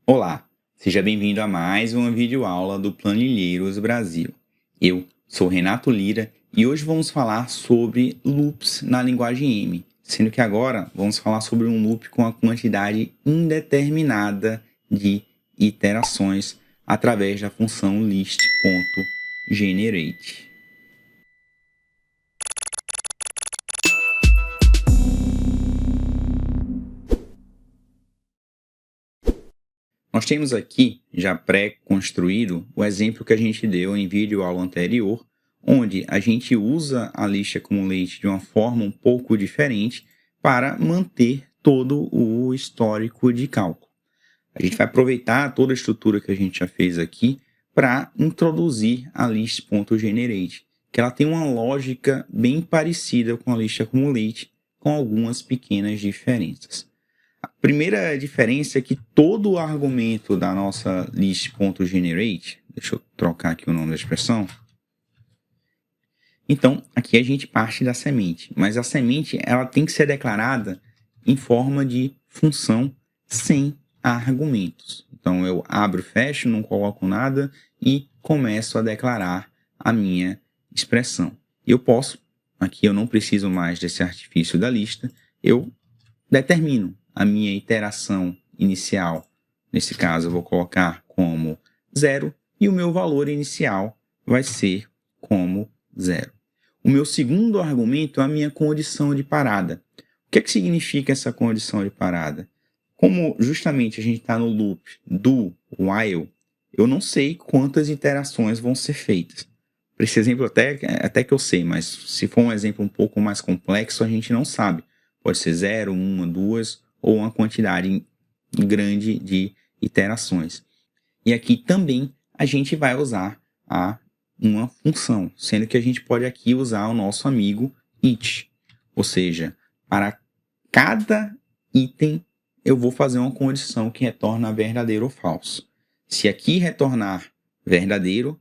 Olá, seja bem-vindo a mais uma videoaula do Planilheiros Brasil. Eu sou Renato Lira e hoje vamos falar sobre loops na linguagem M, sendo que agora vamos falar sobre um loop com a quantidade indeterminada de iterações através da função list.generate. Nós temos aqui, já pré-construído, o exemplo que a gente deu em vídeo aula anterior, onde a gente usa a list accumulate de uma forma um pouco diferente para manter todo o histórico de cálculo. A gente vai aproveitar toda a estrutura que a gente já fez aqui para introduzir a list.generate, que ela tem uma lógica bem parecida com a list accumulate, com algumas pequenas diferenças. A primeira diferença é que todo o argumento da nossa list.generate, deixa eu trocar aqui o nome da expressão. Então, aqui a gente parte da semente, mas a semente ela tem que ser declarada em forma de função sem argumentos. Então, eu abro, fecho, não coloco nada e começo a declarar a minha expressão. Eu posso, aqui eu não preciso mais desse artifício da lista, eu determino a minha iteração inicial. Nesse caso, eu vou colocar como 0 e o meu valor inicial vai ser como 0. O meu segundo argumento é a minha condição de parada. O que significa essa condição de parada? Como justamente a gente está no loop do while, eu não sei quantas iterações vão ser feitas. Para esse exemplo até que eu sei, mas se for um exemplo um pouco mais complexo, a gente não sabe. Pode ser 0, 1, 2 ou uma quantidade grande de iterações. E aqui também a gente vai usar uma função, sendo que a gente pode aqui usar o nosso amigo each. Ou seja, para cada item eu vou fazer uma condição que retorna verdadeiro ou falso. Se aqui retornar verdadeiro,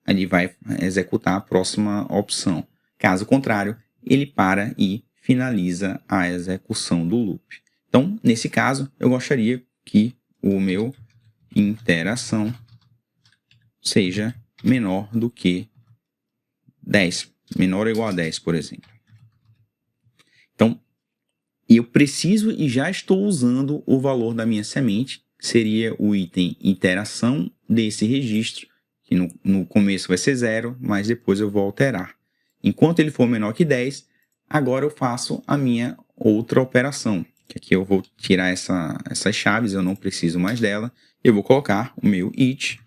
ele vai executar a próxima opção. Caso contrário, ele para e finaliza a execução do loop. Então, nesse caso, eu gostaria que o meu interação seja menor do que 10, menor ou igual a 10, por exemplo. Então, eu preciso e já estou usando o valor da minha semente, que seria o item interação desse registro, que no começo vai ser 0, mas depois eu vou alterar. Enquanto ele for menor que 10, agora eu faço a minha outra operação, que aqui eu vou tirar essas chaves, eu não preciso mais dela, eu vou colocar o meu each,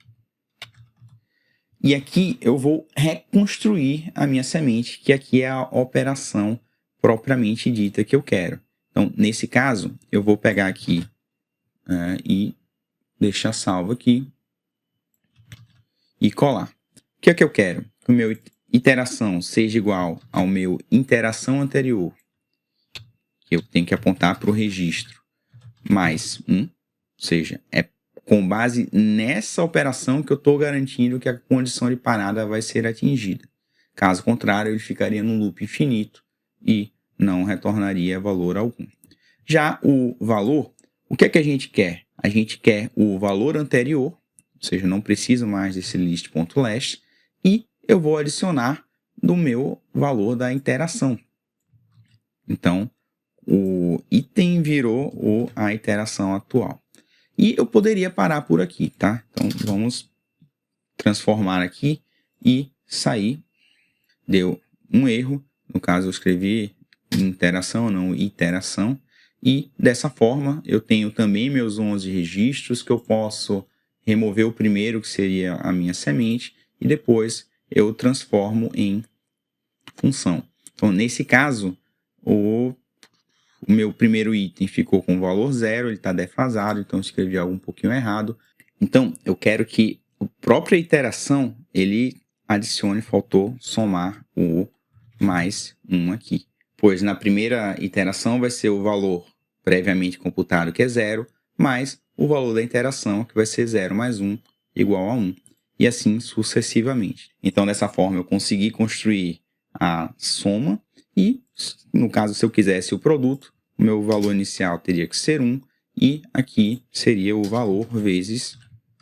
e aqui eu vou reconstruir a minha semente, que aqui é a operação propriamente dita que eu quero. Então, nesse caso, eu vou pegar aqui e deixar salvo aqui e colar. O que é que eu quero? Que o meu iteração seja igual ao meu interação anterior, que eu tenho que apontar para o registro, mais 1, ou seja, é com base nessa operação que eu estou garantindo que a condição de parada vai ser atingida. Caso contrário, ele ficaria num loop infinito e não retornaria valor algum. Já o valor, o que é que a gente quer? A gente quer o valor anterior, ou seja, não preciso mais desse list.last, e eu vou adicionar do meu valor da interação. Então, o item virou a iteração atual. E eu poderia parar por aqui, tá? Então, vamos transformar aqui e sair. Deu um erro. No caso, eu escrevi interação, não iteração. E, dessa forma, eu tenho também meus 11 registros que eu posso remover o primeiro, que seria a minha semente, e depois eu transformo em função. Então, nesse caso, o meu primeiro item ficou com o valor 0, ele está defasado, então eu escrevi algo um pouquinho errado. Então, eu quero que a própria iteração, ele adicione, faltou somar o mais 1 aqui. Pois na primeira iteração vai ser o valor previamente computado, que é 0, mais o valor da interação, que vai ser 0 mais 1, igual a 1. E assim sucessivamente. Então, dessa forma, eu consegui construir a soma e, no caso, se eu quisesse o produto, o meu valor inicial teria que ser 1 e aqui seria o valor vezes,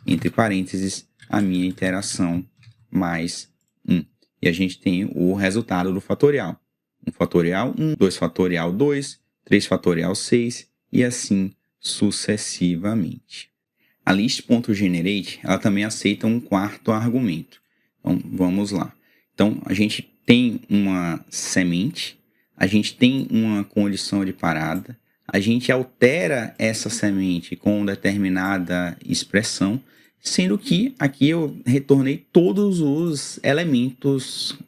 entre parênteses, a minha iteração mais 1. E a gente tem o resultado do fatorial. 1 fatorial 1, 2 fatorial 2, 3 fatorial 6 e assim sucessivamente. A list.generate, ela também aceita um quarto argumento. Então, vamos lá. Então, a gente tem uma semente, a gente tem uma condição de parada, a gente altera essa semente com determinada expressão, sendo que aqui eu retornei todos os elementos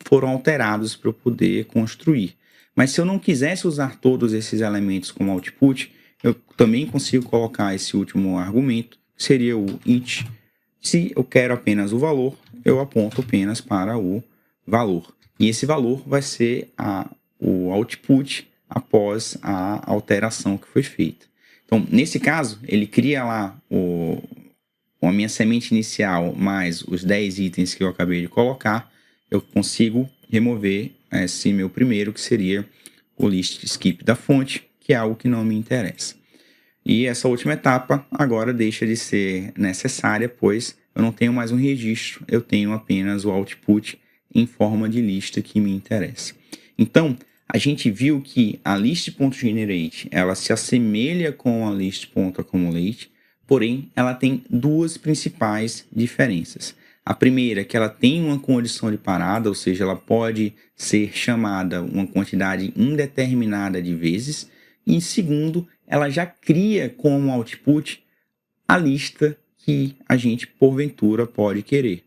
foram alterados para eu poder construir. Mas se eu não quisesse usar todos esses elementos como output, eu também consigo colocar esse último argumento, que seria o int. Se eu quero apenas o valor, eu aponto apenas para o valor. E esse valor vai ser o output após a alteração que foi feita. Então, nesse caso, ele cria lá a minha semente inicial mais os 10 itens que eu acabei de colocar, eu consigo remover esse meu primeiro, que seria o list skip da fonte, que é algo que não me interessa. E essa última etapa agora deixa de ser necessária, pois eu não tenho mais um registro, eu tenho apenas o output em forma de lista que me interessa. Então, a gente viu que a list.generate ela se assemelha com a list.accumulate, porém ela tem duas principais diferenças. A primeira é que ela tem uma condição de parada, ou seja, ela pode ser chamada uma quantidade indeterminada de vezes. E segundo, ela já cria como output a lista que a gente, porventura, pode querer.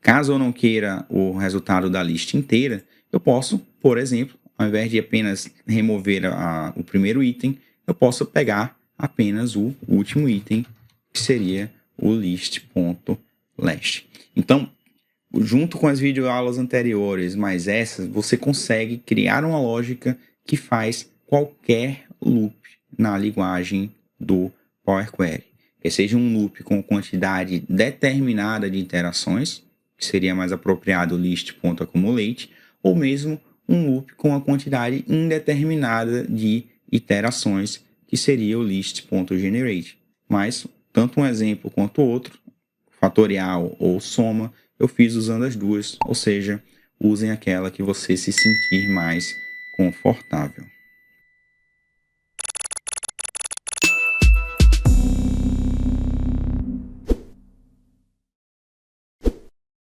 Caso eu não queira o resultado da lista inteira, eu posso, por exemplo, ao invés de apenas remover o primeiro item, eu posso pegar apenas o último item, que seria o list.last. Então, junto com as videoaulas anteriores, mais essas, você consegue criar uma lógica que faz qualquer loop na linguagem do Power Query. Que seja um loop com quantidade determinada de iterações, que seria mais apropriado list.accumulate, ou mesmo um loop com a quantidade indeterminada de iterações, que seria o list.generate. Mas, tanto um exemplo quanto o outro, fatorial ou soma, eu fiz usando as duas, ou seja, usem aquela que você se sentir mais confortável.